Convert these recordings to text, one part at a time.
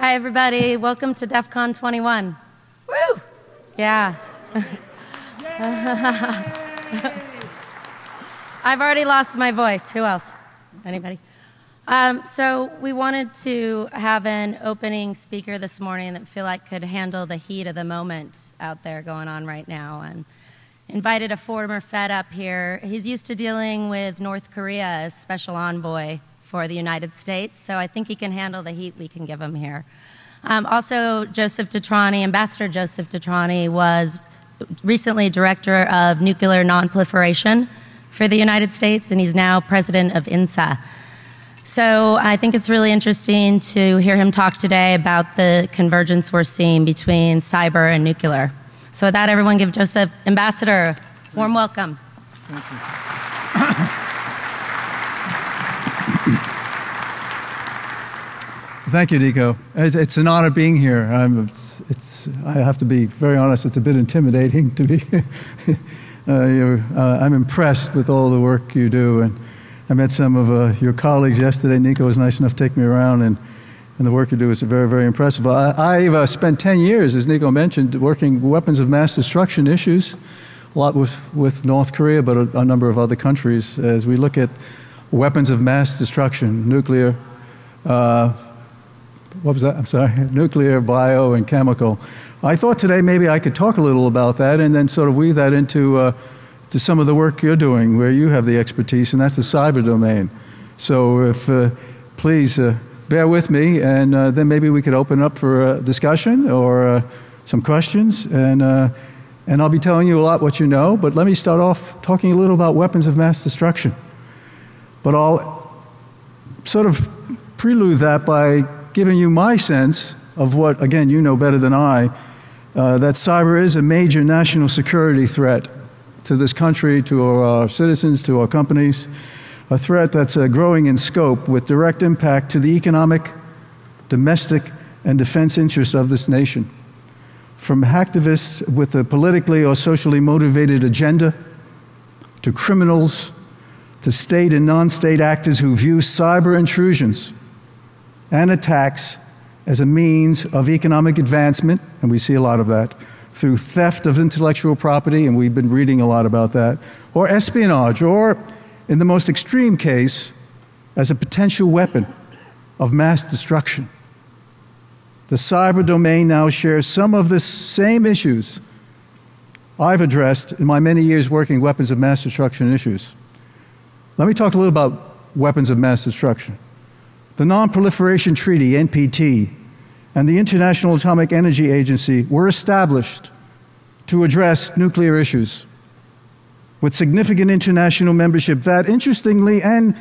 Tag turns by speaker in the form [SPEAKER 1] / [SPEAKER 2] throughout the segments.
[SPEAKER 1] Hi, everybody. Welcome to DEFCON 21. Woo! Yeah. I've already lost my voice. Who else? Anybody? So we wanted to have an opening speaker this morning that we feel like could handle the heat of the moment out there going on right now, and invited a former Fed up here. He's used to dealing with North Korea as special envoy for the United States, so I think he can handle the heat we can give him here. Also, Joseph DeTrani, Ambassador Joseph DeTrani, was recently Director of Nuclear Non-Proliferation for the United States, and he's now President of INSA. So I think it's really interesting to hear him talk today about the convergence we're seeing between cyber and nuclear. So with that, everyone give Joseph, Ambassador, a warm welcome.
[SPEAKER 2] Thank you. Thank you, Nico. It's an honor being here. I have to be very honest, it's a bit intimidating to be I'm impressed with all the work you do, and I met some of your colleagues yesterday. Nico was nice enough to take me around, and the work you do is very, very impressive. I've spent 10 years, as Nico mentioned, working weapons of mass destruction issues, a lot with North Korea, but a number of other countries, as we look at weapons of mass destruction, nuclear, what was that? I'm sorry, nuclear, bio, and chemical. I thought today maybe I could talk a little about that and then sort of weave that into to some of the work you're doing where you have the expertise, and that's the cyber domain. So if, please bear with me, and then maybe we could open up for a discussion or some questions, and I'll be telling you a lot what you know, but let me start off talking a little about weapons of mass destruction. But I'll sort of prelude that by giving you my sense of what, again, you know better than I, that cyber is a major national security threat to this country, to our citizens, to our companies, a threat that's growing in scope with direct impact to the economic, domestic, and defense interests of this nation. From hacktivists with a politically or socially motivated agenda, to criminals, to state and non-state actors who view cyber intrusions and attacks as a means of economic advancement, and we see a lot of that, through theft of intellectual property, and we've been reading a lot about that, or espionage, or, in the most extreme case, as a potential weapon of mass destruction. The cyber domain now shares some of the same issues I've addressed in my many years working weapons of mass destruction issues. Let me talk a little about weapons of mass destruction. The Non-Proliferation Treaty, NPT, and the International Atomic Energy Agency were established to address nuclear issues with significant international membership that, interestingly and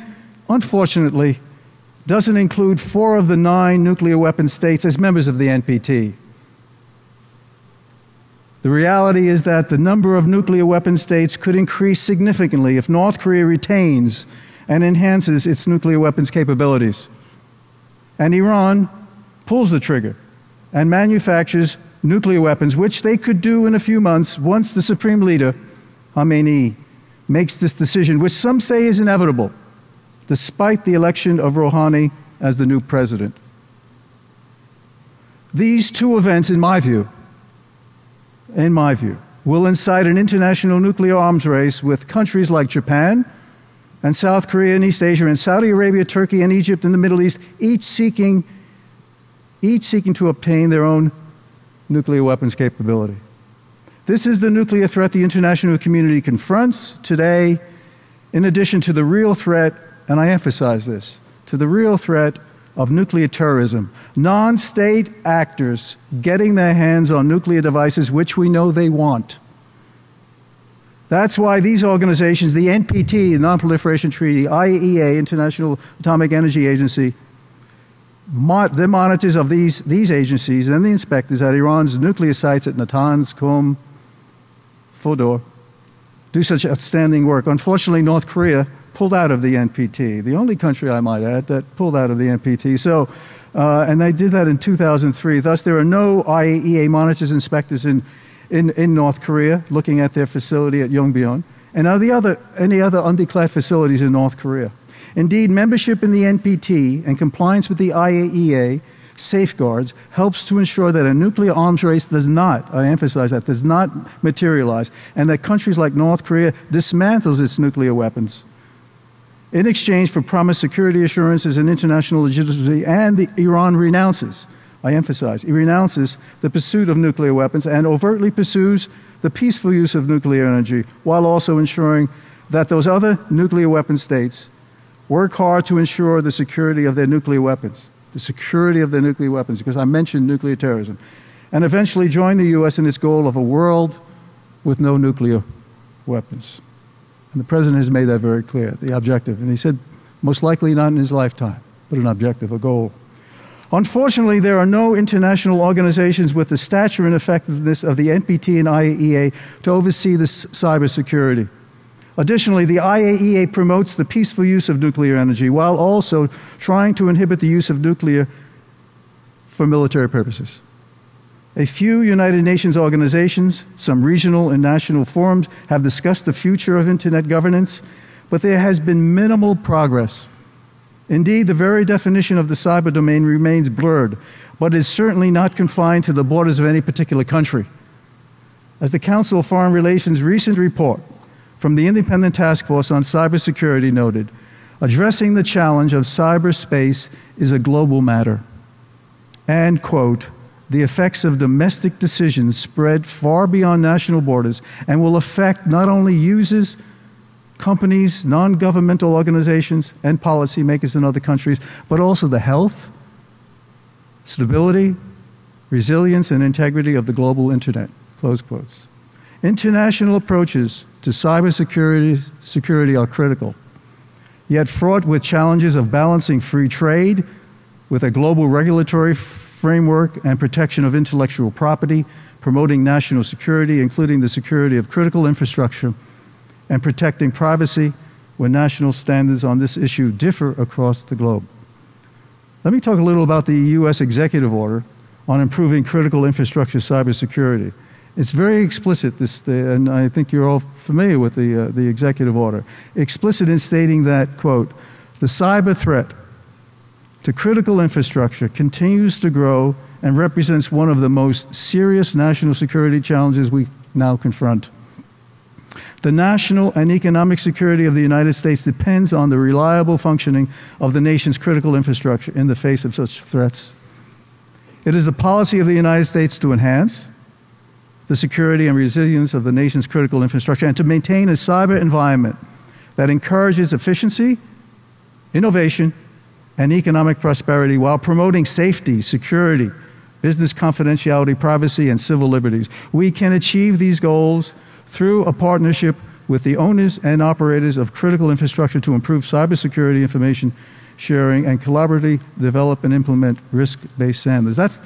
[SPEAKER 2] unfortunately, doesn't include 4 of the 9 nuclear weapon states as members of the NPT. The reality is that the number of nuclear weapon states could increase significantly if North Korea retains and enhances its nuclear weapons capabilities, and Iran pulls the trigger and manufactures nuclear weapons, which they could do in a few months once the Supreme Leader, Khamenei, makes this decision, which some say is inevitable, despite the election of Rouhani as the new president. These 2 events, in my view, will incite an international nuclear arms race with countries like Japan and South Korea and East Asia and Saudi Arabia, Turkey, and Egypt in the Middle East, each seeking to obtain their own nuclear weapons capability. This is the nuclear threat the international community confronts today, in addition to the real threat, and I emphasize this, to the real threat of nuclear terrorism. Non-state actors getting their hands on nuclear devices, which we know they want. That's why these organizations, the NPT, the Non-Proliferation Treaty, IAEA, International Atomic Energy Agency, the monitors of these agencies and the inspectors at Iran's nuclear sites at Natanz, Qom, Fordow, do such outstanding work. Unfortunately, North Korea pulled out of the NPT, the only country, I might add, that pulled out of the NPT. So, and they did that in 2003. Thus, there are no IAEA monitors, inspectors in North Korea looking at their facility at Yongbyon, and any other undeclared facilities in North Korea. Indeed, membership in the NPT and compliance with the IAEA safeguards, helps to ensure that a nuclear arms race does not, I emphasize that, does not materialize, and that countries like North Korea dismantles its nuclear weapons in exchange for promised security assurances and international legitimacy, and Iran renounces, I emphasize, it renounces the pursuit of nuclear weapons and overtly pursues the peaceful use of nuclear energy, while also ensuring that those other nuclear weapon states work hard to ensure the security of their nuclear weapons, because I mentioned nuclear terrorism, and eventually join the U.S. in its goal of a world with no nuclear weapons. And the President has made that very clear, the objective. And he said, most likely not in his lifetime, but an objective, a goal. Unfortunately, there are no international organizations with the stature and effectiveness of the NPT and IAEA to oversee this cybersecurity. Additionally, the IAEA promotes the peaceful use of nuclear energy while also trying to inhibit the use of nuclear for military purposes. A few United Nations organizations, some regional and national forums, have discussed the future of Internet governance, but there has been minimal progress. Indeed, the very definition of the cyber domain remains blurred, but is certainly not confined to the borders of any particular country. As the Council of Foreign Relations' recent report from the Independent Task Force on Cybersecurity noted, addressing the challenge of cyberspace is a global matter. And, quote, the effects of domestic decisions spread far beyond national borders and will affect not only users, companies, non-governmental organizations, and policymakers in other countries, but also the health, stability, resilience, and integrity of the global internet, close quotes. International approaches to cybersecurity are critical, yet fraught with challenges of balancing free trade with a global regulatory framework and protection of intellectual property, promoting national security, including the security of critical infrastructure, and protecting privacy when national standards on this issue differ across the globe. Let me talk a little about the U.S. executive order on improving critical infrastructure cybersecurity. It's very explicit, and I think you're all familiar with the executive order. Explicit in stating that, quote, the cyber threat to critical infrastructure continues to grow and represents one of the most serious national security challenges we now confront. The national and economic security of the United States depends on the reliable functioning of the nation's critical infrastructure in the face of such threats. It is the policy of the United States to enhance the security and resilience of the nation's critical infrastructure and to maintain a cyber environment that encourages efficiency, innovation, and economic prosperity while promoting safety, security, business confidentiality, privacy, and civil liberties. We can achieve these goals through a partnership with the owners and operators of critical infrastructure to improve cybersecurity information sharing and collaboratively develop and implement risk-based standards. That's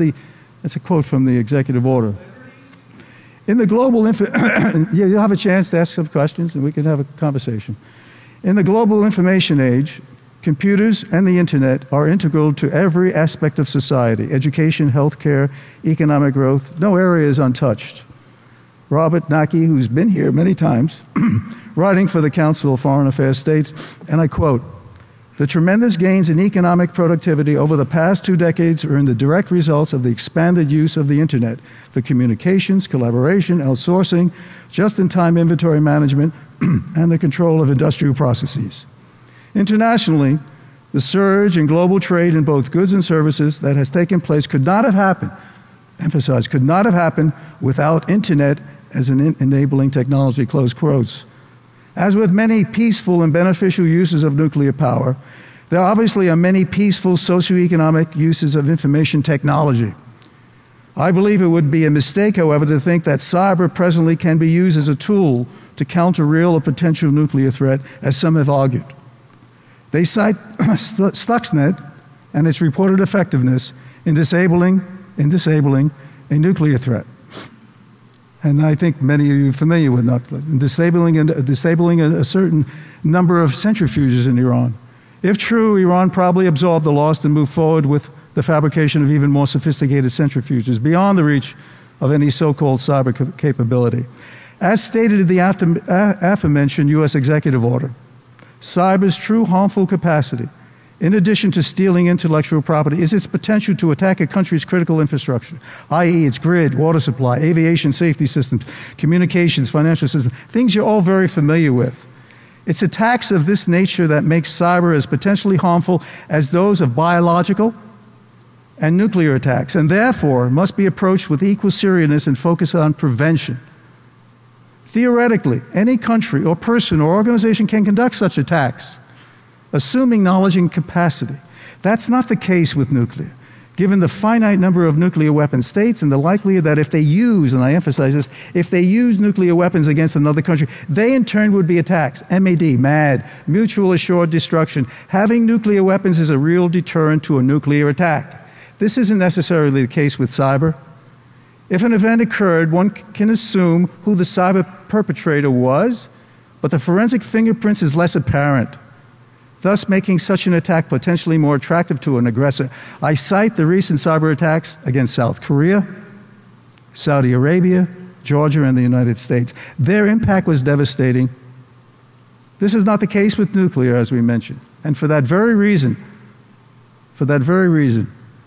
[SPEAKER 2] a quote from the executive order. In the global, you'll have a chance to ask some questions and we can have a conversation. In the global information age, computers and the internet are integral to every aspect of society: education, healthcare, economic growth. No area is untouched. Robert Naki, who's been here many times, writing for the Council of Foreign Affairs, states, and I quote, the tremendous gains in economic productivity over the past 2 decades are in the direct results of the expanded use of the internet for communications, collaboration, outsourcing, just-in-time inventory management, and the control of industrial processes. Internationally, the surge in global trade in both goods and services that has taken place could not have happened, emphasize, could not have happened without internet as an enabling technology, close quotes. As with many peaceful and beneficial uses of nuclear power, there obviously are many peaceful socioeconomic uses of information technology. I believe it would be a mistake, however, to think that cyber presently can be used as a tool to counter real or potential nuclear threat, as some have argued. They cite Stuxnet and its reported effectiveness in disabling a nuclear threat. And I think many of you are familiar with disabling a certain number of centrifuges in Iran. If true, Iran probably absorbed the loss and moved forward with the fabrication of even more sophisticated centrifuges beyond the reach of any so-called cyber capability. As stated in the aforementioned U.S. executive order, cyber's true harmful capacity in addition to stealing intellectual property, is its potential to attack a country's critical infrastructure, i.e. its grid, water supply, aviation safety systems, communications, financial systems, things you're all very familiar with. It's attacks of this nature that makes cyber as potentially harmful as those of biological and nuclear attacks, and therefore must be approached with equal seriousness and focus on prevention. Theoretically, any country or person or organization can conduct such attacks, assuming knowledge and capacity. That's not the case with nuclear. Given the finite number of nuclear weapon states and the likelihood that if they use, and I emphasize this, if they use nuclear weapons against another country, they in turn would be attacks. MAD, mutual assured destruction. Having nuclear weapons is a real deterrent to a nuclear attack. This isn't necessarily the case with cyber. If an event occurred, one can assume who the cyber perpetrator was, but the forensic fingerprints is less apparent, thus making such an attack potentially more attractive to an aggressor. I cite the recent cyber attacks against South Korea, Saudi Arabia, Georgia, and the United States. Their impact was devastating. This is not the case with nuclear, as we mentioned. And for that very reason,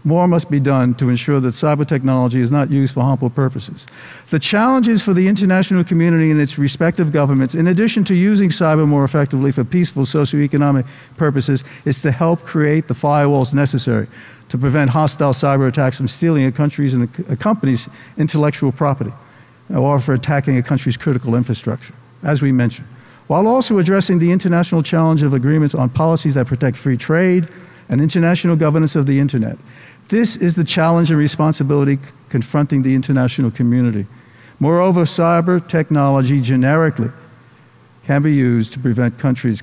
[SPEAKER 2] more must be done to ensure that cyber technology is not used for harmful purposes. The challenges for the international community and its respective governments, in addition to using cyber more effectively for peaceful socioeconomic purposes, is to help create the firewalls necessary to prevent hostile cyber attacks from stealing a country's and a company's intellectual property, or for attacking a country's critical infrastructure, as we mentioned, while also addressing the international challenge of agreements on policies that protect free trade and international governance of the Internet. This is the challenge and responsibility confronting the international community. Moreover, cyber technology generically can be used to prevent countries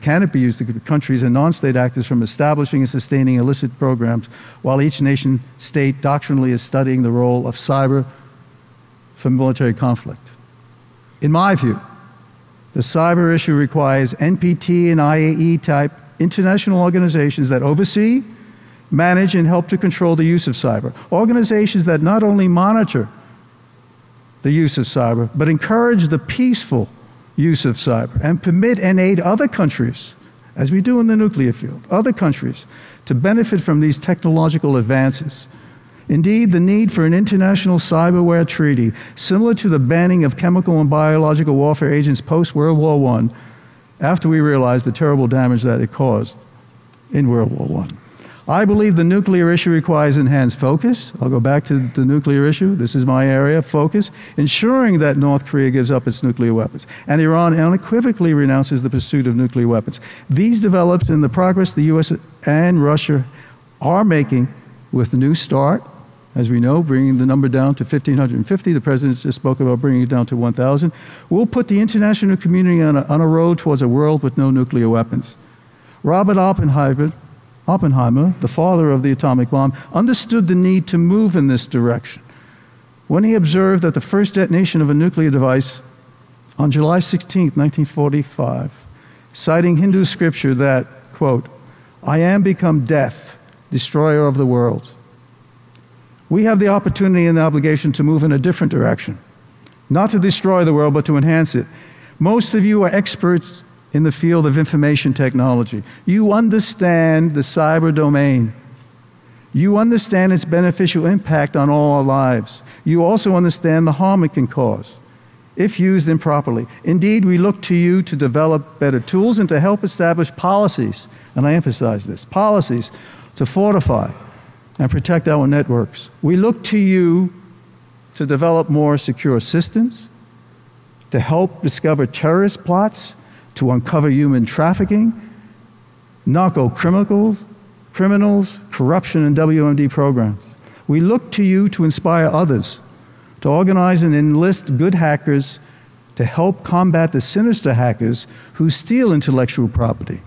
[SPEAKER 2] and non-state actors from establishing and sustaining illicit programs, while each nation state doctrinally is studying the role of cyber for military conflict. In my view, the cyber issue requires NPT and IAE type international organizations that oversee, manage, and help to control the use of cyber. Organizations that not only monitor the use of cyber, but encourage the peaceful use of cyber and permit and aid other countries, as we do in the nuclear field, other countries, to benefit from these technological advances. Indeed, the need for an international cyberware treaty, similar to the banning of chemical and biological warfare agents post-World War I, after we realized the terrible damage that it caused in World War I. I believe the nuclear issue requires enhanced focus. I'll go back to the nuclear issue. This is my area, focus. Ensuring that North Korea gives up its nuclear weapons, and Iran unequivocally renounces the pursuit of nuclear weapons. These developed in the progress the U.S. and Russia are making with the New START, as we know, bringing the number down to 1,550. The President just spoke about bringing it down to 1,000. Will put the international community on a road towards a world with no nuclear weapons. Robert Oppenheimer, the father of the atomic bomb, understood the need to move in this direction when he observed that the first detonation of a nuclear device on July 16, 1945, citing Hindu scripture that, quote, "I am become death, destroyer of the world." We have the opportunity and the obligation to move in a different direction, not to destroy the world, but to enhance it. Most of you are experts in the field of information technology. You understand the cyber domain. You understand its beneficial impact on all our lives. You also understand the harm it can cause if used improperly. Indeed, we look to you to develop better tools and to help establish policies, and I emphasize this, policies to fortify and protect our networks. We look to you to develop more secure systems, to help discover terrorist plots, to uncover human trafficking, criminals, corruption, and WMD programs. We look to you to inspire others, to organize and enlist good hackers to help combat the sinister hackers who steal intellectual property,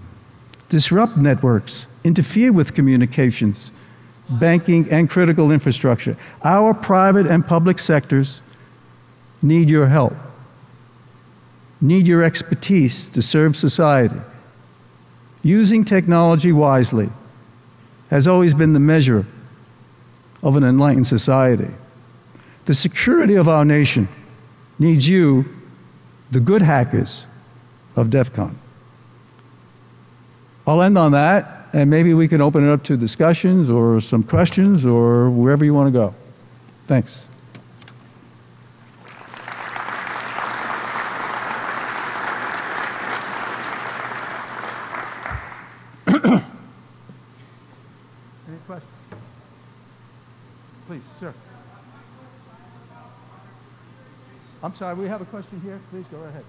[SPEAKER 2] disrupt networks, interfere with communications, banking, and critical infrastructure. Our private and public sectors need your help, need your expertise to serve society. Using technology wisely has always been the measure of an enlightened society. The security of our nation needs you, the good hackers of DEFCON. I'll end on that, and maybe we can open it up to discussions or some questions or wherever you want to go. Thanks. Any questions? Please, sir. I'm sorry, we have a question here. Please go ahead.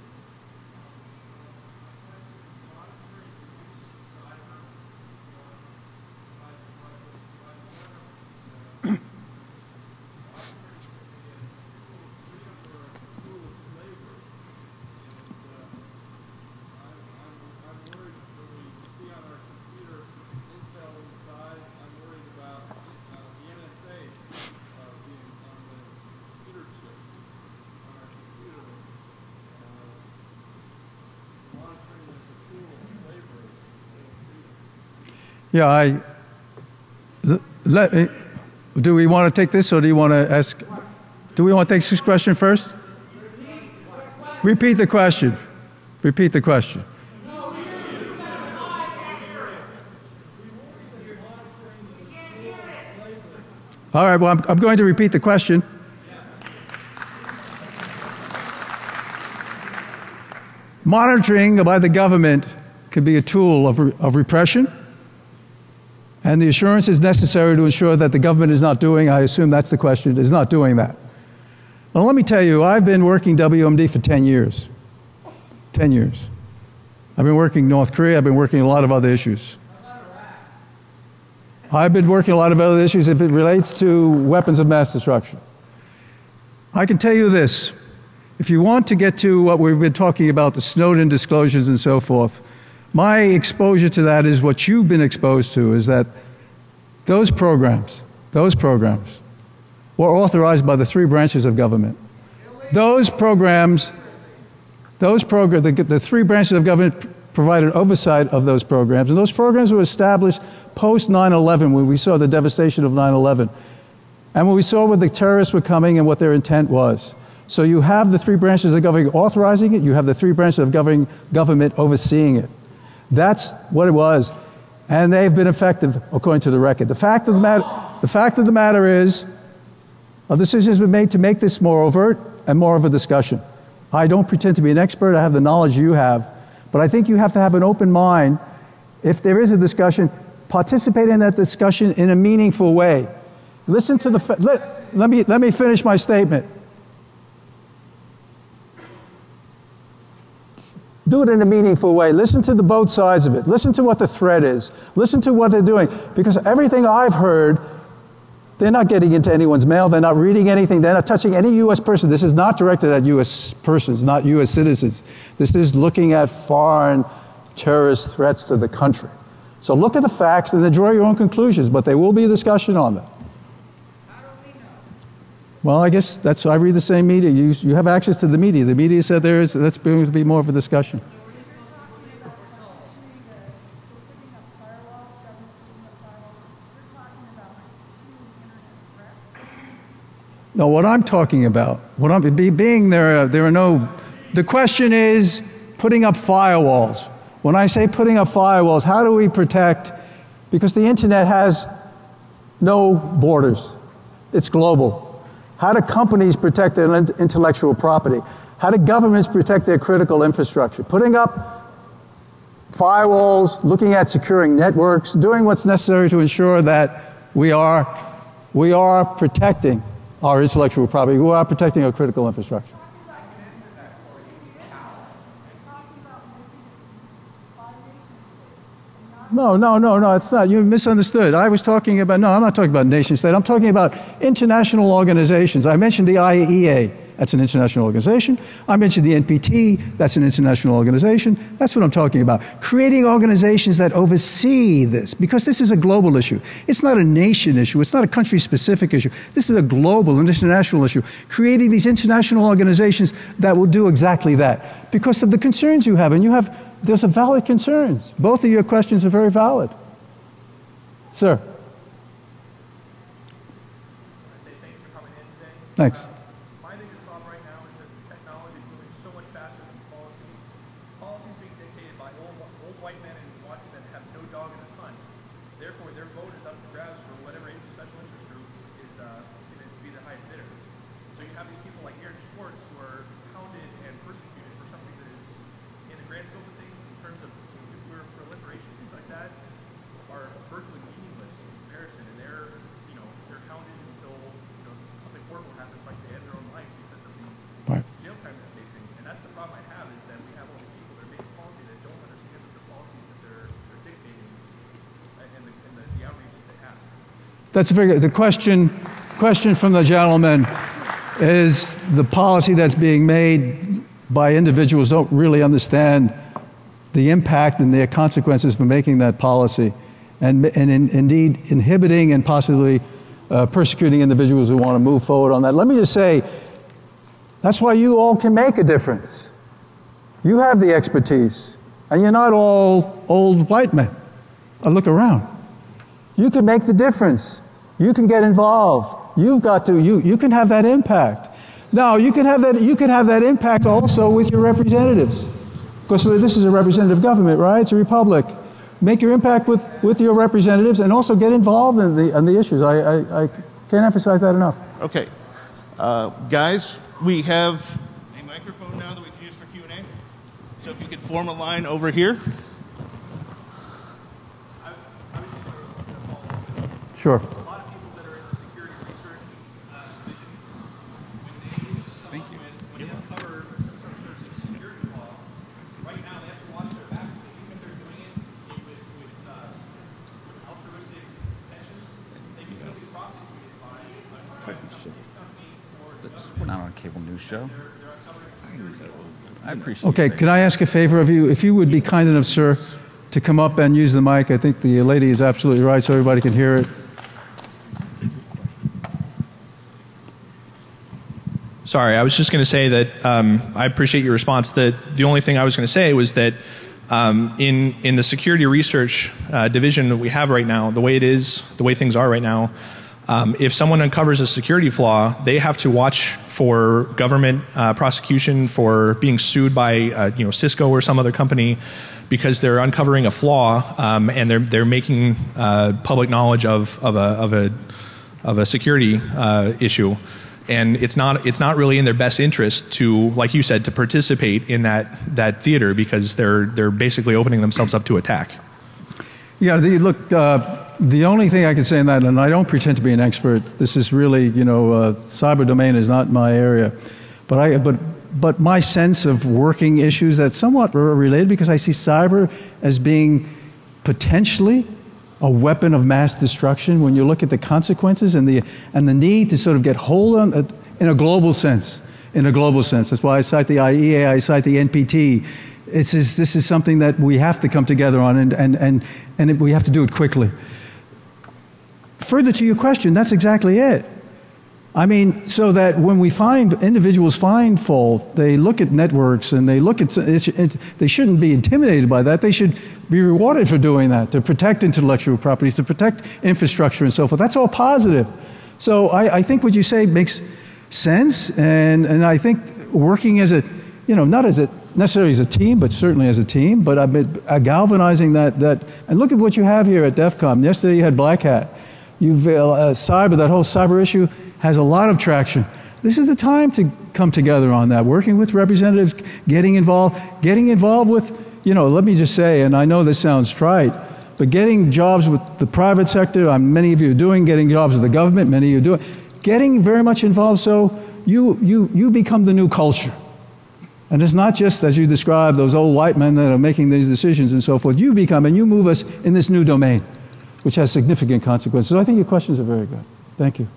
[SPEAKER 2] Yeah, do we want to take this or do you want to ask? Do we want to take this question first? Repeat the question. Repeat the question. All right, well, I'm going to repeat the question. Monitoring by the government can be a tool of repression. And the assurance is necessary to ensure that the government is not doing, I assume that's the question, is not doing that. Well, let me tell you, I've been working WMD for 10 years. 10 years. I've been working North Korea, I've been working a lot of other issues. I've been working a lot of other issues if it relates to weapons of mass destruction. I can tell you this, if you want to get to what we've been talking about, the Snowden disclosures and so forth, my exposure to that is what you've been exposed to, is that those programs were authorized by the three branches of government. The three branches of government provided oversight of those programs, and those programs were established post 9/11 when we saw the devastation of 9/11, and when we saw where the terrorists were coming and what their intent was. So you have the three branches of government authorizing it, you have the three branches of government overseeing it. That's what it was, and they've been effective according to the record. The fact of the matter is, a decision has been made to make this more overt and more of a discussion. I don't pretend to be an expert. I have the knowledge you have, but I think you have to have an open mind. If there is a discussion, participate in that discussion in a meaningful way. Listen to let me finish my statement. Do it in a meaningful way. Listen to both sides of it. Listen to what the threat is. Listen to what they're doing. Because everything I've heard, they're not getting into anyone's mail. They're not reading anything. They're not touching any U.S. person. This is not directed at U.S. persons, not U.S. citizens. This is looking at foreign terrorist threats to the country. So look at the facts and then draw your own conclusions, but there will be a discussion on them. Well, I guess I read the same media. You have access to the media. The media said that's going to be more of a discussion. No, what I'm talking about, the question is putting up firewalls. When I say putting up firewalls, how do we protect, because the internet has no borders. It's global. How do companies protect their intellectual property? How do governments protect their critical infrastructure? Putting up firewalls, looking at securing networks, doing what's necessary to ensure that we are protecting our intellectual property. We are protecting our critical infrastructure. No, it's not. You misunderstood. I was talking about, I'm not talking about nation state. I'm talking about international organizations. I mentioned the IAEA. That's an international organization. I mentioned the NPT. That's an international organization. That's what I'm talking about. Creating organizations that oversee this, because this is a global issue. It's not a nation issue. It's not a country-specific issue. This is a global and international issue. Creating these international organizations that will do exactly that, because of the concerns you have. And there's some valid concerns. Both of your questions are very valid. Sir. Thanks.
[SPEAKER 3] have these people like Aaron Schwartz who are hounded and persecuted for something that is, in the grand scope of things, in terms of nuclear proliferation, things like that, are virtually meaningless in comparison. And they're hounded until something horrible happens, like they end their own life because of the jail time they're facing. And that's the problem I have, is that we have all these people that are making policy that don't understand that the policies that they're dictating and the outreach that they have.
[SPEAKER 2] That's a very good. The question from the gentleman is the policy that's being made by individuals don't really understand the impact and the consequences for making that policy, and indeed inhibiting and possibly persecuting individuals who want to move forward on that. Let me just say, that's why you all can make a difference. You have the expertise, and you're not all old white men. Look around. You can make the difference. You can get involved. You've got to. You can have that impact. Now you can have that impact also with your representatives, because this is a representative government, right? It's a republic. Make your impact with your representatives, and also get involved in the issues. I can't emphasize that enough.
[SPEAKER 3] Okay, guys, we have a microphone now that we can use for Q&A. So if you could form a line over here.
[SPEAKER 2] Sure.
[SPEAKER 4] We're not on a cable news show. I appreciate
[SPEAKER 2] Okay, can I ask a favor of you? If you would be kind enough, sir, to come up and use the mic. I think the lady is absolutely right, so everybody can hear it.
[SPEAKER 3] Sorry, I was just going to say that I appreciate your response. That the only thing I was going to say was that in the security research division that we have right now, the way things are right now, if someone uncovers a security flaw, they have to watch for government prosecution for being sued by Cisco or some other company, because they're uncovering a flaw and they're making public knowledge of a security issue. And it's not really in their best interest to, like you said, to participate in that theater, because they're basically opening themselves up to attack.
[SPEAKER 2] Yeah, look, the only thing I can say in that, and I don't pretend to be an expert. This is really, cyber domain is not my area, but my sense of working issues that's somewhat related, because I see cyber as being potentially a weapon of mass destruction when you look at the consequences and the need to sort of get hold on it in a global sense. In a global sense, that's why I cite the IEA, I cite the NPT. This is something that we have to come together on, and we have to do it quickly. Further to your question, that's exactly it. I mean, so that when we find individuals find fault, they look at networks and they look at, they shouldn't be intimidated by that. They should be rewarded for doing that, to protect intellectual properties, to protect infrastructure and so forth. That's all positive. So I think what you say makes sense, and I think working as a, not as necessarily as a team, but certainly as a team, but I've been galvanizing that, and look at what you have here at DEFCON. Yesterday you had Black Hat. You've cyber, that whole cyber issue has a lot of traction. This is the time to come together on that, working with representatives, getting involved with, let me just say, and I know this sounds trite, but getting jobs with the private sector, many of you are doing, getting jobs with the government, many of you are doing, getting very much involved so you become the new culture. And it's not just, as you described, those old white men that are making these decisions and so forth. You become, and you move us in this new domain, which has significant consequences. So I think your questions are very good. Thank you.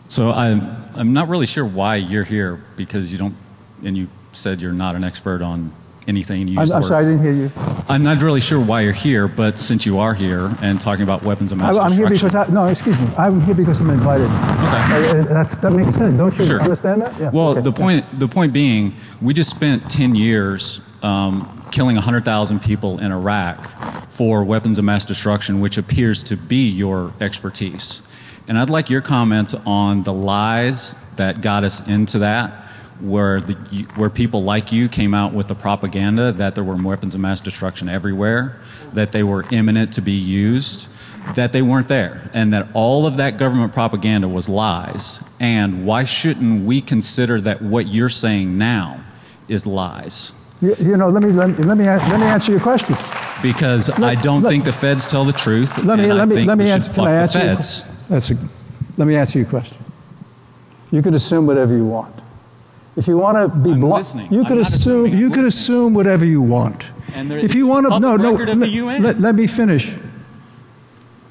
[SPEAKER 4] So I'm not really sure why you're here, because you don't, and you said you're not an expert on anything. You
[SPEAKER 2] I'm sorry, I didn't hear you.
[SPEAKER 4] I'm not really sure why you're here, but since you are here and talking about weapons of mass destruction.
[SPEAKER 2] I'm here because, no, excuse me. I'm here because I'm invited. Okay. That makes sense. Don't you understand that? Yeah.
[SPEAKER 4] Well,
[SPEAKER 2] okay.
[SPEAKER 4] the point being, we just spent 10 years killing 100,000 people in Iraq for weapons of mass destruction, which appears to be your expertise. And I'd like your comments on the lies that got us into that, where people like you came out with the propaganda that there were weapons of mass destruction everywhere, that they were imminent to be used, that they weren't there and that all of that government propaganda was lies. And why shouldn't we consider that what you're saying now is lies?
[SPEAKER 2] You know, let me answer your question.
[SPEAKER 4] Because I don't think the feds tell the truth. Let me answer
[SPEAKER 2] your question. You could assume whatever you want. If you want to be blunt, you could assume whatever you want. If you want to, let me finish.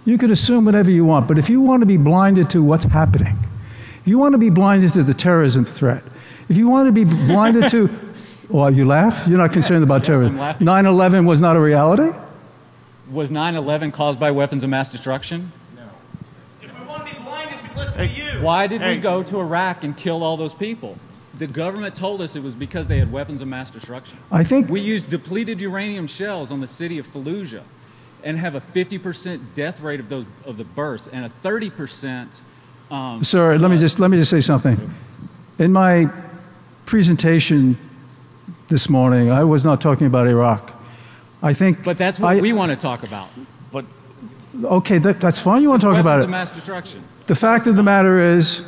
[SPEAKER 2] You could assume whatever you want, but if you want to be blinded to what's happening, if you want to be blinded to the terrorism threat, if you want to be blinded to, well, you laugh? You're not concerned about terrorism. 9/11 was not a reality?
[SPEAKER 4] Was 9/11 caused by weapons of mass destruction?
[SPEAKER 5] No. If we want to be blinded, we listen to you.
[SPEAKER 4] Why did we go to Iraq and kill all those people? The government told us it was because they had weapons of mass destruction.
[SPEAKER 2] I think
[SPEAKER 4] we used depleted uranium shells on the city of Fallujah and have a 50% death rate of the bursts and a 30%.
[SPEAKER 2] Sir, let me just say something. In my presentation this morning, I was not talking about Iraq.
[SPEAKER 4] But that's what we want to talk about.
[SPEAKER 5] But
[SPEAKER 2] okay, that's fine. You want to talk about it.
[SPEAKER 4] Weapons of mass destruction.
[SPEAKER 2] The fact of the matter is,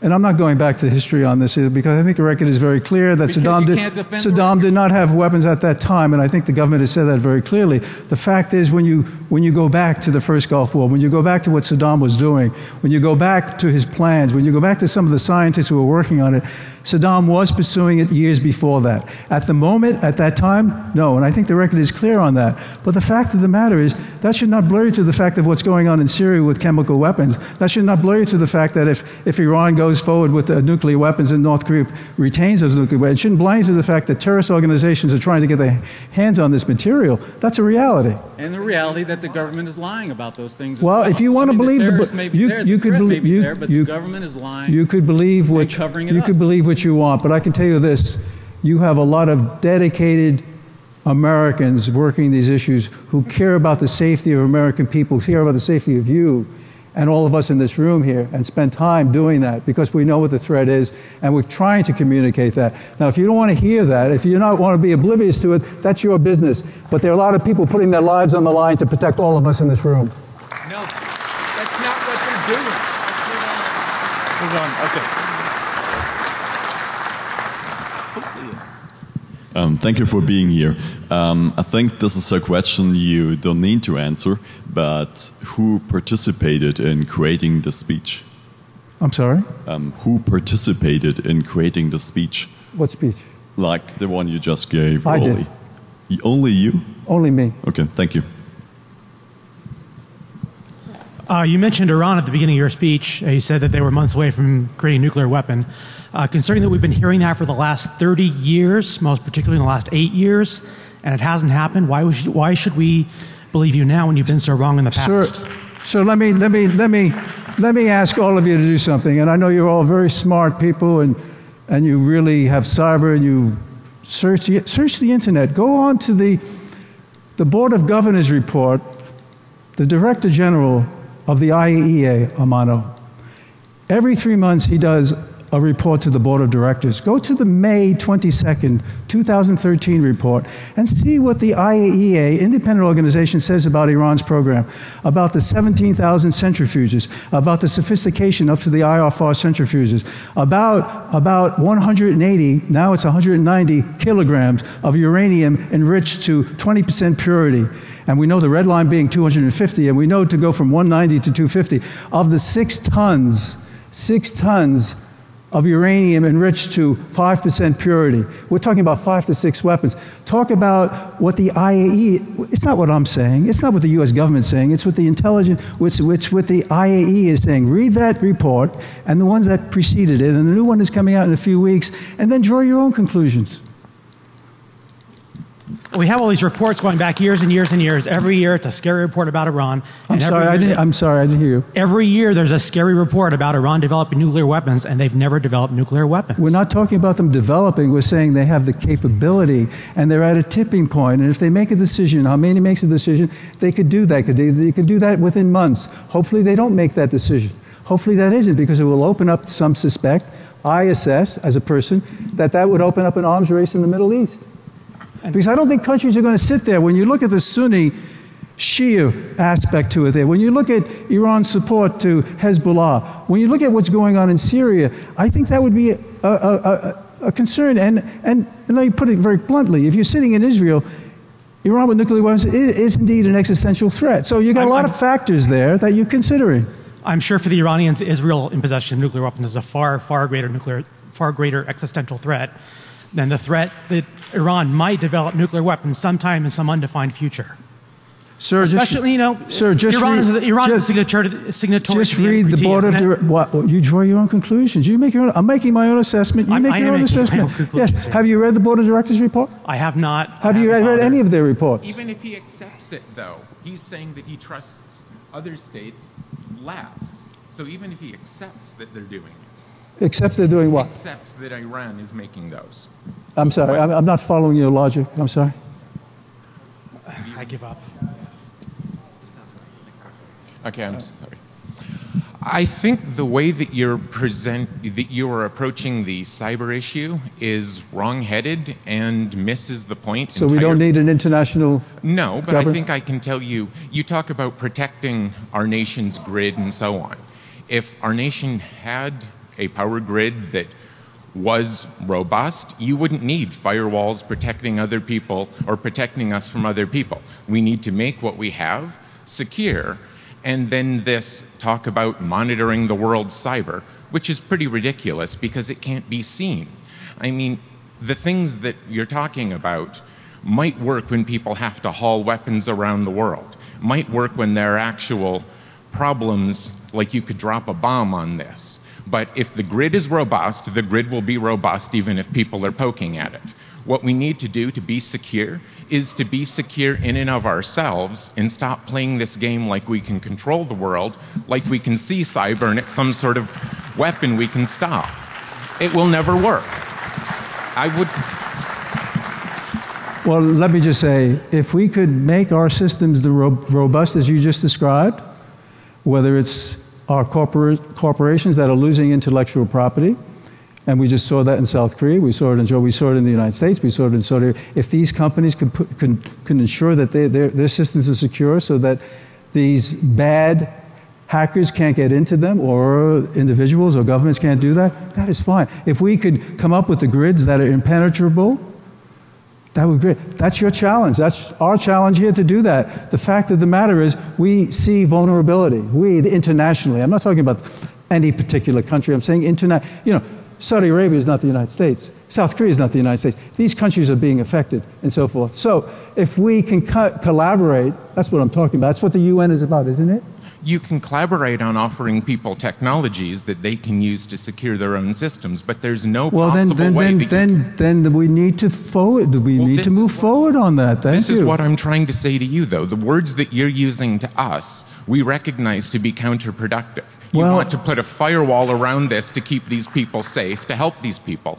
[SPEAKER 2] and I'm not going back to history on this because I think the record is very clear that Saddam did not have weapons at that time, and I think the government has said that very clearly. The fact is, when you go back to the first Gulf War, when you go back to what Saddam was doing, when you go back to his plans, when you go back to some of the scientists who were working on it, Saddam was pursuing it years before that. At the moment, at that time, no, and I think the record is clear on that. But the fact of the matter is, that should not blur you to the fact of what's going on in Syria with chemical weapons. That should not blur you to the fact that if Iran goes forward with nuclear weapons and North Korea retains those nuclear weapons, it shouldn't blind you to the fact that terrorist organizations are trying to get their hands on this material. That's a reality.
[SPEAKER 4] And the reality that the government is lying about those things.
[SPEAKER 2] Well, if you want to believe
[SPEAKER 4] you could believe the government is lying.
[SPEAKER 2] You could believe what you want, but I can tell you this: you have a lot of dedicated Americans working these issues who care about the safety of American people, who care about the safety of you and all of us in this room here, and spend time doing that because we know what the threat is, and we're trying to communicate that. Now, if you don't want to hear that, if you don't want to be oblivious to it, that's your business. But there are a lot of people putting their lives on the line to protect all of us in this room.
[SPEAKER 5] No, that's not what they're doing. Let's move on. Okay.
[SPEAKER 6] Thank you for being here. I think this is a question you don't need to answer, but who participated in creating the speech?
[SPEAKER 2] I'm sorry?
[SPEAKER 6] Who participated in creating the speech?
[SPEAKER 2] What speech?
[SPEAKER 6] Like the one you just gave.
[SPEAKER 2] I did.
[SPEAKER 6] Only you?
[SPEAKER 2] Only me.
[SPEAKER 6] Okay, thank you.
[SPEAKER 7] You mentioned Iran at the beginning of your speech. You said that they were months away from creating a nuclear weapon. Considering that we've been hearing that for the last 30 years, most particularly in the last 8 years, and it hasn't happened, why should we believe you now when you've been so wrong in the past?
[SPEAKER 2] Sir, let me ask all of you to do something. And I know you're all very smart people, and you really have cyber, and you search the internet. Go on to the Board of Governors report, the Director General of the IAEA, Amano. Every 3 months he does a report to the Board of Directors. Go to the May 22nd, 2013 report and see what the IAEA, independent organization, says about Iran's program, about the 17,000 centrifuges, about the sophistication up to the IR-4 centrifuges, about 180, now it's 190 kilograms of uranium enriched to 20% purity. And we know the red line being 250, and we know to go from 190 to 250. Of the 6 tons of uranium enriched to 5% purity. We're talking about 5 to 6 weapons. Talk about what the IAEA, it's not what I'm saying, it's not what the US government's saying, it's what the intelligence, what the IAEA is saying. Read that report and the ones that preceded it, and the new one is coming out in a few weeks, and then draw your own conclusions.
[SPEAKER 7] We have all these reports going back years and years and years. Every year it's a scary report about Iran.
[SPEAKER 2] I'm sorry, I didn't hear you.
[SPEAKER 7] Every year there's a scary report about Iran developing nuclear weapons, and they've never developed nuclear weapons.
[SPEAKER 2] We're not talking about them developing. We're saying they have the capability, and they're at a tipping point. And if they make a decision, Khomeini makes a decision, they could do that. They could do that within months. Hopefully they don't make that decision. Hopefully that isn't, because it will open up, some suspect, I assess as a person, that would open up an arms race in the Middle East. Because I don't think countries are going to sit there. When you look at the Sunni Shia aspect to it there. When you look at Iran's support to Hezbollah, when you look at what's going on in Syria, I think that would be a concern. And let me put it very bluntly. If you're sitting in Israel, Iran with nuclear weapons is indeed an existential threat. So you've got a lot of factors there that you're considering.
[SPEAKER 7] I'm sure for the Iranians, Israel in possession of nuclear weapons is a far greater existential threat than the threat that Iran might develop nuclear weapons sometime in some undefined future.
[SPEAKER 2] Sir,
[SPEAKER 7] especially, Iran is a signatory to
[SPEAKER 2] just read the board of you draw your own conclusions. You make your own. I'm making my own assessment. You make your own assessment. Yes. Have you read the board of directors report?
[SPEAKER 7] I have not.
[SPEAKER 2] Have you read any of their reports?
[SPEAKER 5] Even if he accepts it, though, he's saying that he trusts other states less. So even if he accepts that they're doing it.
[SPEAKER 2] Accepts they're doing what?
[SPEAKER 5] Accepts that Iran is making those.
[SPEAKER 2] I'm sorry. I'm not following your logic. I'm sorry.
[SPEAKER 7] I give up.
[SPEAKER 5] Okay, I'm sorry. I think the way that you are approaching the cyber issue is wrong-headed and misses the point.
[SPEAKER 2] So we don't need an international
[SPEAKER 5] No, but I think I can tell you, you talk about protecting our nation's grid and so on. If our nation had a power grid that was robust, you wouldn't need firewalls protecting other people or protecting us from other people. We need to make what we have secure. And then this talk about monitoring the world's cyber, which is pretty ridiculous because it can't be seen. I mean, the things that you're talking about might work when people have to haul weapons around the world, might work when there are actual problems, like you could drop a bomb on this. But if the grid is robust, the grid will be robust even if people are poking at it. What we need to do to be secure is to be secure in and of ourselves and stop playing this game like we can control the world, like we can see cyber and it's some sort of weapon we can stop. It will never work.
[SPEAKER 2] Well, let me just say, if we could make our systems the robust as you just described, whether it's our corporations that are losing intellectual property, and we just saw that in South Korea, we saw it in Georgia, we saw it in the United States, we saw it in Saudi Arabia. If these companies can ensure that their systems are secure so that these bad hackers can't get into them, or individuals or governments can't do that, that is fine. If we could come up with the grids that are impenetrable, that would be great. That's your challenge. That's our challenge here to do that. The fact of the matter is we see vulnerability. We, internationally, I'm not talking about any particular country, I'm saying international, Saudi Arabia is not the United States. South Korea is not the United States. These countries are being affected and so forth. So if we can collaborate, that's what I'm talking about. That's what the UN is about, isn't it?
[SPEAKER 5] You can collaborate on offering people technologies that they can use to secure their own systems, but there's no possible way that
[SPEAKER 2] then we need to forward. We need to move forward on that.
[SPEAKER 5] This is what I'm trying to say to you, though. The words that you're using to us, we recognize to be counterproductive. You want to put a firewall around this to keep these people safe, to help these people.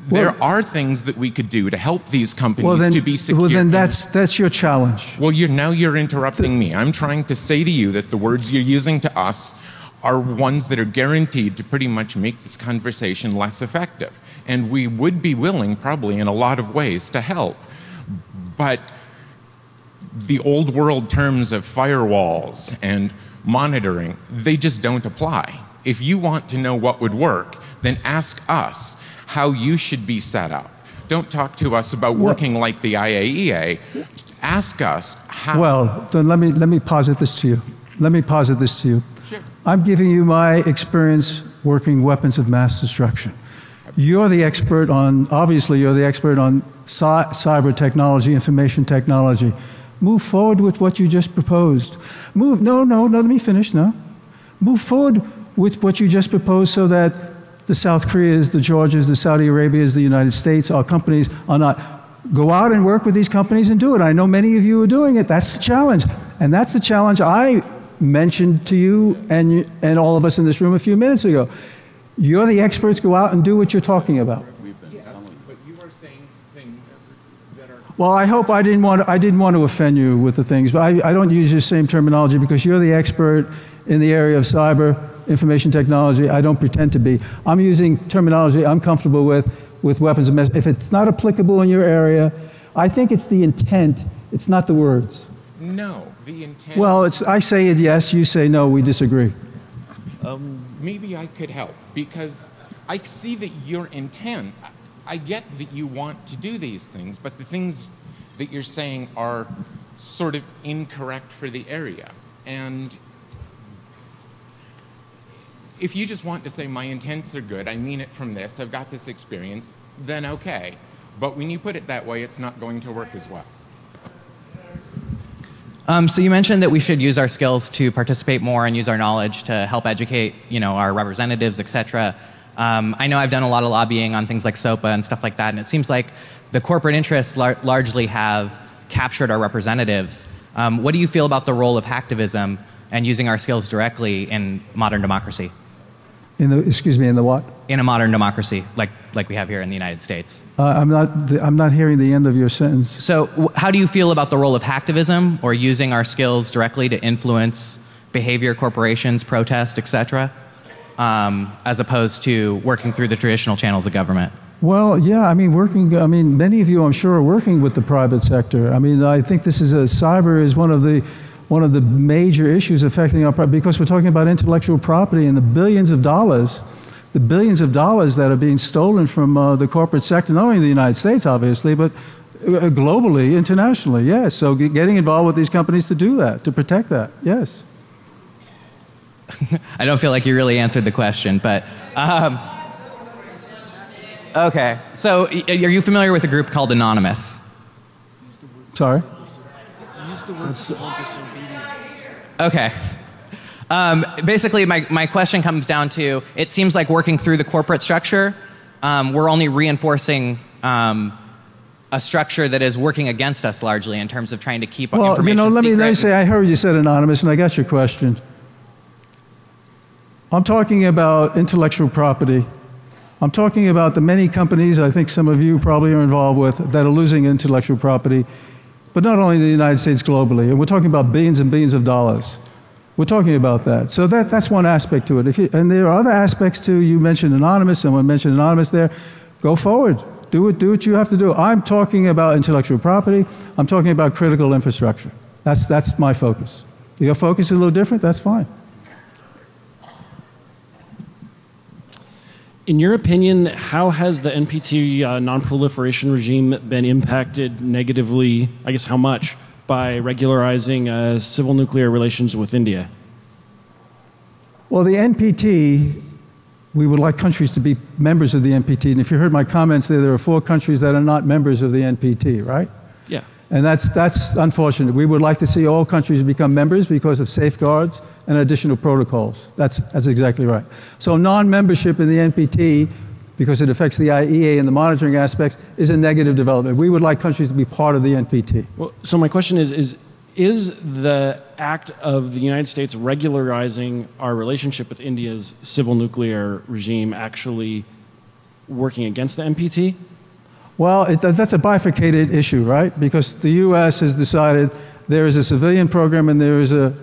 [SPEAKER 5] There are things that we could do to help these companies to be secure.
[SPEAKER 2] Well, then that's your challenge.
[SPEAKER 5] Well, now you're interrupting me. I'm trying to say to you that the words you're using to us are ones that are guaranteed to pretty much make this conversation less effective. And we would be willing, probably in a lot of ways, to help. But the old world terms of firewalls and monitoring, they just don't apply. If you want to know what would work, then ask us how you should be set up. Don't talk to us about working like the IAEA. Ask us how.
[SPEAKER 2] Well, then let me posit this to you. Let me posit this to you.
[SPEAKER 5] Sure.
[SPEAKER 2] I'm giving you my experience working weapons of mass destruction. You're the expert on, obviously you're the expert on cyber technology, information technology. Move forward with what you just proposed. No, let me finish, no. Move forward with what you just proposed so that the South Koreas, the Georgias, the Saudi Arabias, the United States, our companies are not. Go out and work with these companies and do it. I know many of you are doing it. That's the challenge. And that's the challenge I mentioned to you and all of us in this room a few minutes ago. You're the experts. Go out and do what you're talking about.
[SPEAKER 5] But you are saying things that are...
[SPEAKER 2] Well, I hope I didn't want to offend you with the things, but I don't use your same terminology because you're the expert in the area of cyber, information technology. I don't pretend to be. I'm using terminology I'm comfortable with weapons of mass. If it's not applicable in your area, I think it's the intent It's not the words.
[SPEAKER 5] No, the intent.
[SPEAKER 2] Well, I say it yes, you say no, we disagree.
[SPEAKER 5] Maybe I could help, because I see that your intent, I get that you want to do these things, but the things that you're saying are sort of incorrect for the area. And if you just want to say my intents are good, I mean it from this, I've got this experience, then okay. But when you put it that way, it's not going to work as well.
[SPEAKER 8] So you mentioned that we should use our skills to participate more and use our knowledge to help educate, our representatives, etc. I know I've done a lot of lobbying on things like SOPA and stuff like that, and it seems like the corporate interests largely have captured our representatives. What do you feel about the role of hacktivism and using our skills directly in modern democracy?
[SPEAKER 2] In the what?
[SPEAKER 8] In a modern democracy, like we have here in the United States.
[SPEAKER 2] I'm not hearing the end of your sentence.
[SPEAKER 8] So, how do you feel about the role of hacktivism, or using our skills directly to influence behavior, corporations, protest, etc., as opposed to working through the traditional channels of government?
[SPEAKER 2] Well, yeah, many of you, I'm sure, are working with the private sector. I think cyber is one of the major issues affecting because we're talking about intellectual property and the billions of dollars that are being stolen from the corporate sector, not only in the United States, obviously, but globally, internationally, yes. So getting involved with these companies to do that, to protect that, yes.
[SPEAKER 8] I don't feel like you really answered the question, but okay. So are you familiar with a group called Anonymous?
[SPEAKER 2] Sorry?
[SPEAKER 9] Use the word civil disobedience.
[SPEAKER 8] Okay. Basically, my question comes down to, it seems like working through the corporate structure, we're only reinforcing a structure that is working against us largely in terms of trying to keep information secret.
[SPEAKER 2] Let me say, I heard you said anonymous, and I got your question. I'm talking about intellectual property. I'm talking about the many companies I think some of you probably are involved with that are losing intellectual property, but not only in the United States, globally. And we're talking about billions and billions of dollars. We're talking about that. So that's one aspect to it. And there are other aspects too. You mentioned anonymous. Someone mentioned anonymous there. Go forward. Do what you have to do. I'm talking about intellectual property. I'm talking about critical infrastructure. That's my focus. Your focus is a little different. That's fine.
[SPEAKER 9] In your opinion, how has the NPT non-proliferation regime been impacted negatively, I guess how much, by regularizing civil nuclear relations with India?
[SPEAKER 2] Well, the NPT, we would like countries to be members of the NPT. And if you heard my comments there are 4 countries that are not members of the NPT, right?
[SPEAKER 9] Yeah.
[SPEAKER 2] And that's unfortunate. We would like to see all countries become members because of safeguards and additional protocols. That's exactly right. So non-membership in the NPT, because it affects the IEA and the monitoring aspects, is a negative development. We would like countries to be part of the NPT.
[SPEAKER 9] Well, so my question is the act of the United States regularizing our relationship with India's civil nuclear regime actually working against the NPT?
[SPEAKER 2] Well, that's a bifurcated issue, right? Because the U.S. has decided there is a civilian program and there is a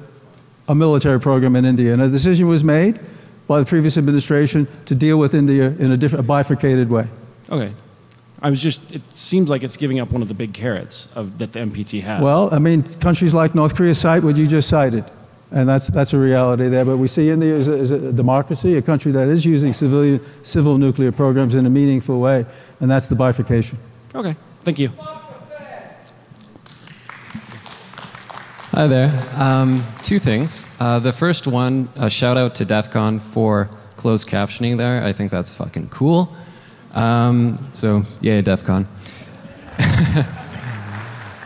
[SPEAKER 2] military program in India. And a decision was made by the previous administration to deal with India in a bifurcated way.
[SPEAKER 9] Okay. It seems like it's giving up one of the big carrots that the NPT has.
[SPEAKER 2] Well, countries like North Korea cite what you just cited. And that's a reality there. But we see India as a democracy, a country that is using civil nuclear programs in a meaningful way. And that's the bifurcation.
[SPEAKER 9] Okay. Thank you.
[SPEAKER 10] Hi there. 2 things. The first one, a shout out to DEFCON for closed captioning there. I think that's fucking cool. So, yay, DEFCON.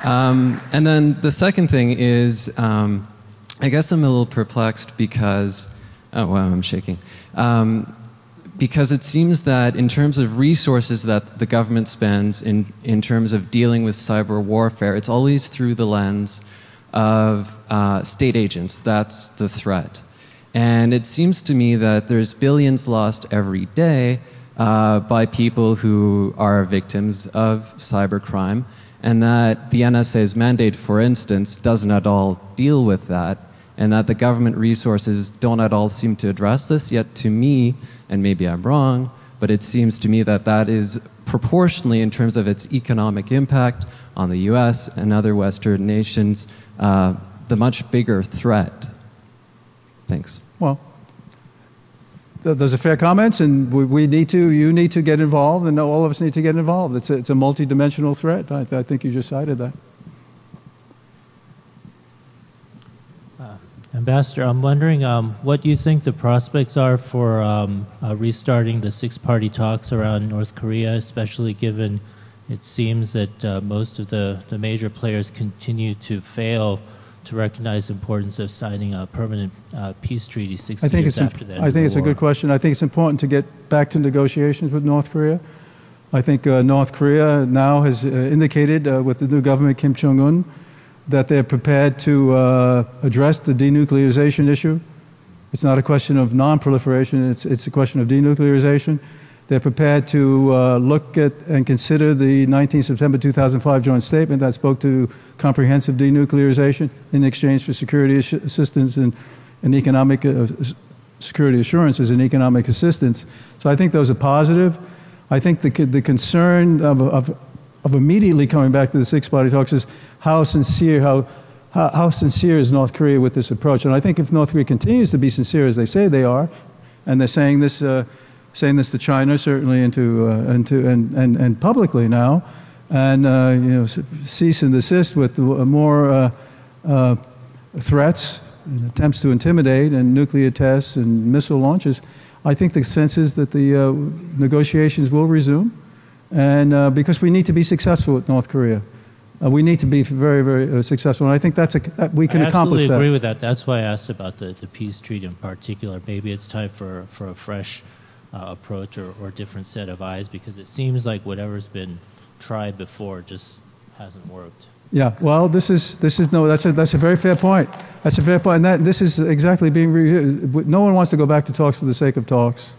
[SPEAKER 10] And then the second thing is, I guess I'm a little perplexed because, oh wow, I'm shaking. Because it seems that in terms of resources that the government spends in terms of dealing with cyber warfare, it's always through the lens of state agents. That's the threat. And it seems to me that there's billions lost every day by people who are victims of cybercrime, and that the NSA's mandate, for instance, doesn't at all deal with that, and that the government resources don't at all seem to address this. Yet to me, and maybe I'm wrong, but it seems to me that that is proportionally, in terms of its economic impact on the U.S. and other Western nations, the much bigger threat. Thanks.
[SPEAKER 2] Well, those are fair comments, and you need to get involved, and all of us need to get involved. It's a multidimensional threat. I think you just cited that.
[SPEAKER 11] Ambassador, I'm wondering what you think the prospects are for restarting the six-party talks around North Korea, especially given it seems that most of the major players continue to fail to recognize the importance of signing a permanent peace treaty 60 years after that.
[SPEAKER 2] I think it's a good question. I think it's important to get back to negotiations with North Korea. I think North Korea now has indicated with the new government, Kim Jong-un, that they're prepared to address the denuclearization issue. It's not a question of non-proliferation, it's a question of denuclearization. They're prepared to look at and consider the 19 September 2005 joint statement that spoke to comprehensive denuclearization in exchange for security assistance and economic security assurances and economic assistance. So I think those are positive. I think the concern of immediately coming back to the six-party talks is how sincere is North Korea with this approach. And I think if North Korea continues to be sincere as they say they are, and they're saying this to China certainly and publicly now, and cease and desist with more threats and attempts to intimidate and nuclear tests and missile launches, I think the sense is that the negotiations will resume, and because we need to be successful with North Korea. We need to be very, very successful, and I think we can accomplish that.
[SPEAKER 11] I absolutely agree with that. That's why I asked about the peace treaty in particular. Maybe it's time for a fresh approach or different set of eyes, because it seems like whatever's been tried before just hasn't worked.
[SPEAKER 2] Yeah, well, that's a very fair point. That's a fair point, and this is exactly being reviewed. No one wants to go back to talks for the sake of talks,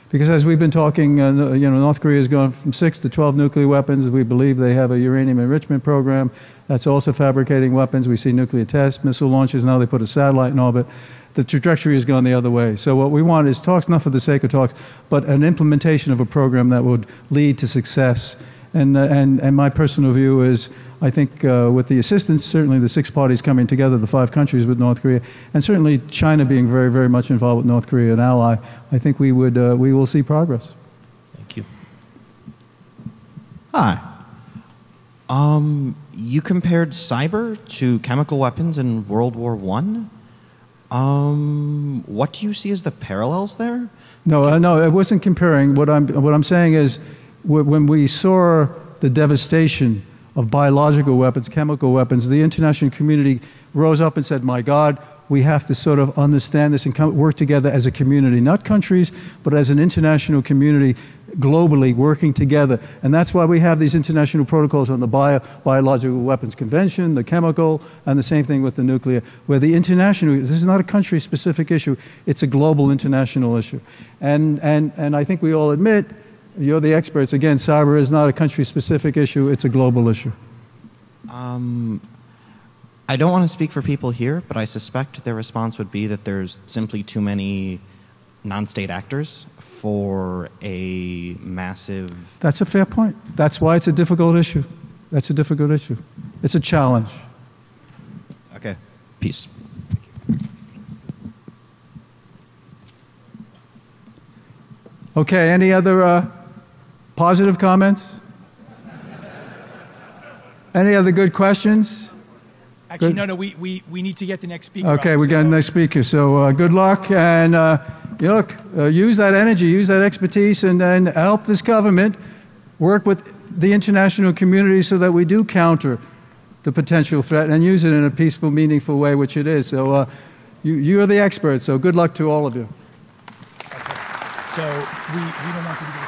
[SPEAKER 2] because as we've been talking, North Korea has gone from 6 to 12 nuclear weapons. We believe they have a uranium enrichment program that's also fabricating weapons. We see nuclear tests, missile launches. Now they put a satellite in orbit. The trajectory has gone the other way. So what we want is talks, not for the sake of talks, but an implementation of a program that would lead to success. And my personal view is, I think with the assistance, certainly the six parties coming together, the 5 countries with North Korea, and certainly China being very, very much involved with North Korea, an ally, I think we will see progress.
[SPEAKER 11] Thank you.
[SPEAKER 12] Hi. You compared cyber to chemical weapons in World War I. What do you see as the parallels there?
[SPEAKER 2] No, I wasn't comparing. What I'm saying is, when we saw the devastation of biological weapons, chemical weapons, the international community rose up and said, my God, we have to sort of understand this and work together as a community, not countries, but as an international community, globally working together. And that's why we have these international protocols on the Biological Weapons Convention, the chemical, and the same thing with the nuclear, where the international, this is not a country-specific issue, it's a global international issue. And I think we all admit, you're the experts, again, cyber is not a country-specific issue, it's a global issue.
[SPEAKER 12] I don't want to speak for people here, but I suspect their response would be that there's simply too many non-state actors for a massive...
[SPEAKER 2] That's a fair point. That's why it's a difficult issue. That's a difficult issue. It's a challenge.
[SPEAKER 12] Okay. Peace.
[SPEAKER 2] Okay, any other positive comments? Any other good questions?
[SPEAKER 13] Actually, no, we need to get the next speaker.
[SPEAKER 2] Okay, we got the next speaker. So good luck, and use that energy, use that expertise, and help this government work with the international community so that we do counter the potential threat and use it in a peaceful, meaningful way, which it is. So you are the experts, so good luck to all of you.
[SPEAKER 13] Okay. So we don't want to do the